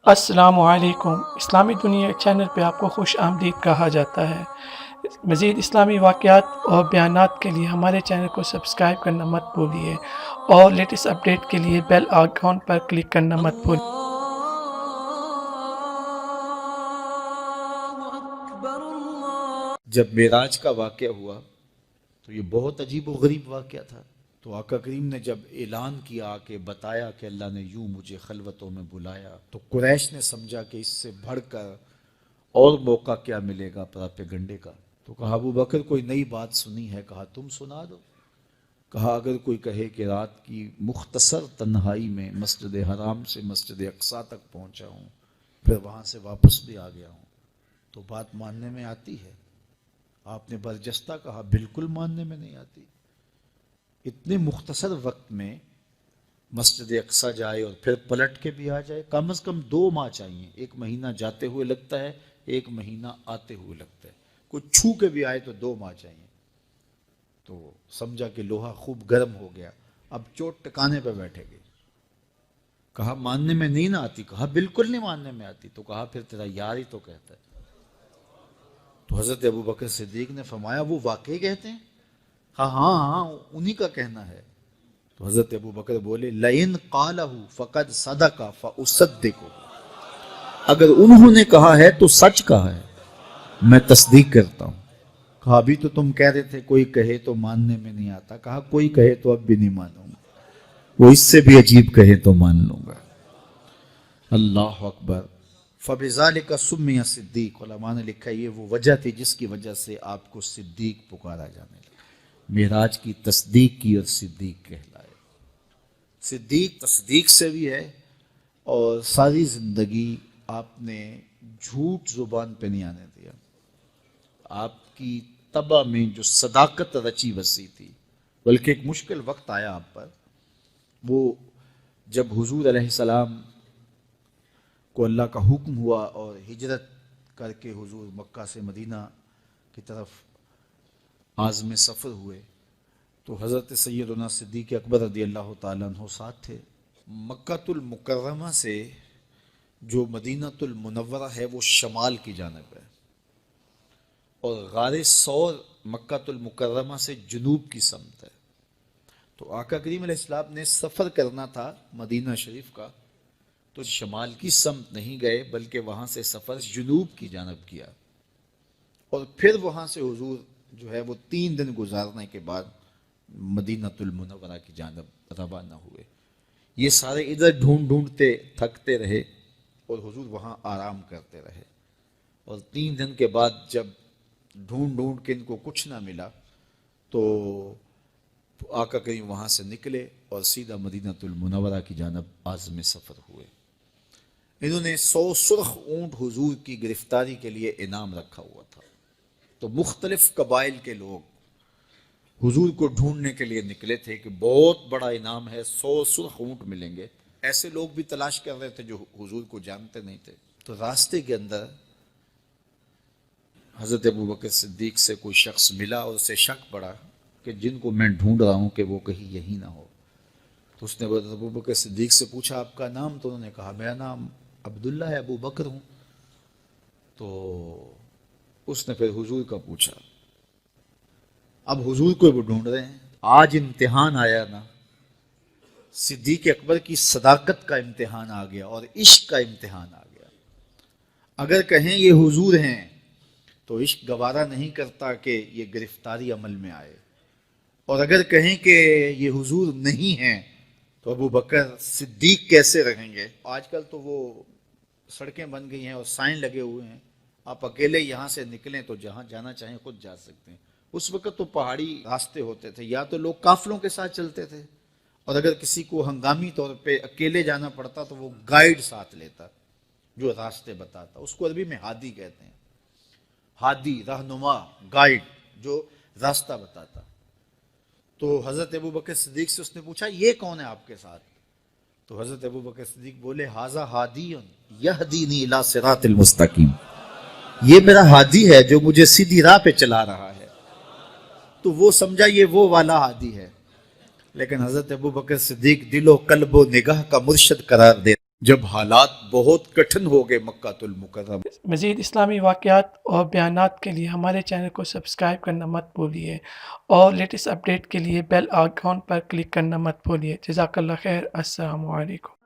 السلام علیکم۔ اسلامی دنیا چینل پہ آپ کو خوش آمدید کہا جاتا ہے۔ مزید اسلامی واقعات اور بیانات کے لیے ہمارے چینل کو سبسکرائب کرنا مت بھولیے اور لیٹسٹ اپڈیٹ کے لیے بیل آئیکن پر کلک کرنا مت بھولیے۔ جب معراج کا واقعہ ہوا تو یہ بہت عجیب و غریب واقعہ تھا۔ تو آقا کریم نے جب اعلان کیا کہ بتایا کہ اللہ نے یوں مجھے خلوتوں میں بلایا، تو قریش نے سمجھا کہ اس سے بڑھ کر اور موقع کیا ملے گا پراپیگنڈے کا۔ تو کہا ابو بکر کوئی نئی بات سنی ہے؟ کہا تم سنا دو۔ کہا اگر کوئی کہے کہ رات کی مختصر تنہائی میں مسجد حرام سے مسجد اقصیٰ تک پہنچا ہوں، پھر وہاں سے واپس بھی آ گیا ہوں، تو بات ماننے میں آتی ہے؟ آپ نے برجستہ کہا بالکل ماننے میں نہیں آتی۔ اتنے مختصر وقت میں مسجد اقصیٰ جائے اور پھر پلٹ کے بھی آ جائے، کم از کم 2 ماہ چاہیے۔ 1 مہینہ جاتے ہوئے لگتا ہے، 1 مہینہ آتے ہوئے لگتا ہے۔ کوئی چھو کے بھی آئے تو 2 ماہ چاہیے۔ تو سمجھا کہ لوہا خوب گرم ہو گیا، اب چوٹ ٹکانے پہ بیٹھے گئے۔ کہا ماننے میں نہیں نہ آتی؟ کہا بالکل نہیں ماننے میں آتی۔ تو کہا پھر تیرا یار ہی تو کہتا ہے۔ تو حضرت ابو بکر صدیق نے فرمایا وہ واقعی کہتے ہیں؟ ہاں ہاں ہاں انہی کا کہنا ہے۔ تو حضرت ابو بکر بولے لئن قالہ فقد صدق فاصدقہ، اگر انہوں نے کہا ہے تو سچ کہا ہے، میں تصدیق کرتا ہوں۔ کہا ابھی تو تم کہہ رہے تھے کوئی کہے تو ماننے میں نہیں آتا، کہا کوئی کہے تو اب بھی نہیں مانوں گا، وہ اس سے بھی عجیب کہے تو مان لوں گا۔ اللہ اکبر۔ فَبِذَلِكَ سُمِّيَ صدیق، علماء نے لکھا یہ وہ وجہ تھی جس کی وجہ سے آپ کو صدیق پکارا جانے لگا۔ معراج کی تصدیق کی اور صدیق کہلائے۔ صدیق تصدیق سے بھی ہے، اور ساری زندگی آپ نے جھوٹ زبان پہ نہیں آنے دیا۔ آپ کی طبع میں جو صداقت رچی بسی تھی، بلکہ ایک مشکل وقت آیا آپ پر، وہ جب حضور علیہ السلام کو اللہ کا حکم ہوا اور ہجرت کر کے حضور مکہ سے مدینہ کی طرف عازم سفر ہوئے، تو حضرت سیدنا صدیق اکبر رضی اللہ تعالیٰ عنہ ساتھ تھے۔ مکہ المکرمہ سے جو مدینہ المنورہ ہے وہ شمال کی جانب ہے، اور غار ثور مکہ المکرمہ سے جنوب کی سمت ہے۔ تو آقا کریم علیہ السلام نے سفر کرنا تھا مدینہ شریف کا، تو شمال کی سمت نہیں گئے بلکہ وہاں سے سفر جنوب کی جانب کیا، اور پھر وہاں سے حضور جو ہے وہ 3 دن گزارنے کے بعد مدینہ المنورہ کی جانب روانہ ہوئے۔ یہ سارے ادھر ڈھونڈتے تھکتے رہے اور حضور وہاں آرام کرتے رہے، اور 3 دن کے بعد جب ڈھونڈ کے ان کو کچھ نہ ملا تو آقا کریم وہاں سے نکلے اور سیدھا مدینہ المنورہ کی جانب عازم سفر ہوئے۔ انہوں نے 100 سرخ اونٹ حضور کی گرفتاری کے لیے انعام رکھا ہوا تھا۔ تو مختلف قبائل کے لوگ حضور کو ڈھونڈنے کے لیے نکلے تھے کہ بہت بڑا انعام ہے، 100 سرخ اونٹ ملیں گے۔ ایسے لوگ بھی تلاش کر رہے تھے جو حضور کو جانتے نہیں تھے۔ تو راستے کے اندر حضرت ابو بکر صدیق سے کوئی شخص ملا اور اسے شک پڑا کہ جن کو میں ڈھونڈ رہا ہوں کہ وہ کہیں یہی نہ ہو۔ تو اس نے حضرت ابو بکر صدیق سے پوچھا آپ کا نام؟ تو انہوں نے کہا میرا نام عبداللہ ہے، ابو بکر ہوں۔ تو اس نے پھر حضور کا پوچھا۔ اب حضور کو وہ ڈھونڈ رہے ہیں۔ آج امتحان آیا نا، صدیق اکبر کی صداقت کا امتحان آ گیا اور عشق کا امتحان آ گیا۔ اگر کہیں یہ حضور ہیں تو عشق گوارا نہیں کرتا کہ یہ گرفتاری عمل میں آئے، اور اگر کہیں کہ یہ حضور نہیں ہیں تو ابو بکر صدیق کیسے رہیں گے؟ آج کل تو وہ سڑکیں بن گئی ہیں اور سائن لگے ہوئے ہیں، آپ اکیلے یہاں سے نکلیں تو جہاں جانا چاہیں خود جا سکتے ہیں۔ اس وقت تو پہاڑی راستے ہوتے تھے، یا تو لوگ قافلوں کے ساتھ چلتے تھے، اور اگر کسی کو ہنگامی طور پہ اکیلے جانا پڑتا تو وہ گائیڈ ساتھ لیتا جو راستے بتاتا۔ اس کو عربی میں ہادی کہتے ہیں، ہادی، رہنما، گائیڈ جو راستہ بتاتا۔ تو حضرت ابو بکر صدیق سے اس نے پوچھا یہ کون ہے آپ کے ساتھ؟ تو حضرت ابو بکر صدیق بولے ھذا ہادی یہدینی الی صراط المستقیم، یہ میرا ہادی ہے جو مجھے سیدھی راہ پہ چلا رہا ہے۔ تو وہ سمجھا یہ وہ والا ہادی ہے، لیکن حضرت ابو بکر صدیق دل و قلب و نگاہ کا مرشد قرار دے جب حالات بہت کٹھن ہو گئے مکہ المکرمہ، مزید اسلامی واقعات اور بیانات کے لیے ہمارے چینل کو سبسکرائب کرنا مت بھولیے اور لیٹسٹ اپڈیٹ کے لیے بیل آئیکن پر کلک کرنا مت بھولیے۔ جزاک اللہ خیر۔ السلام علیکم۔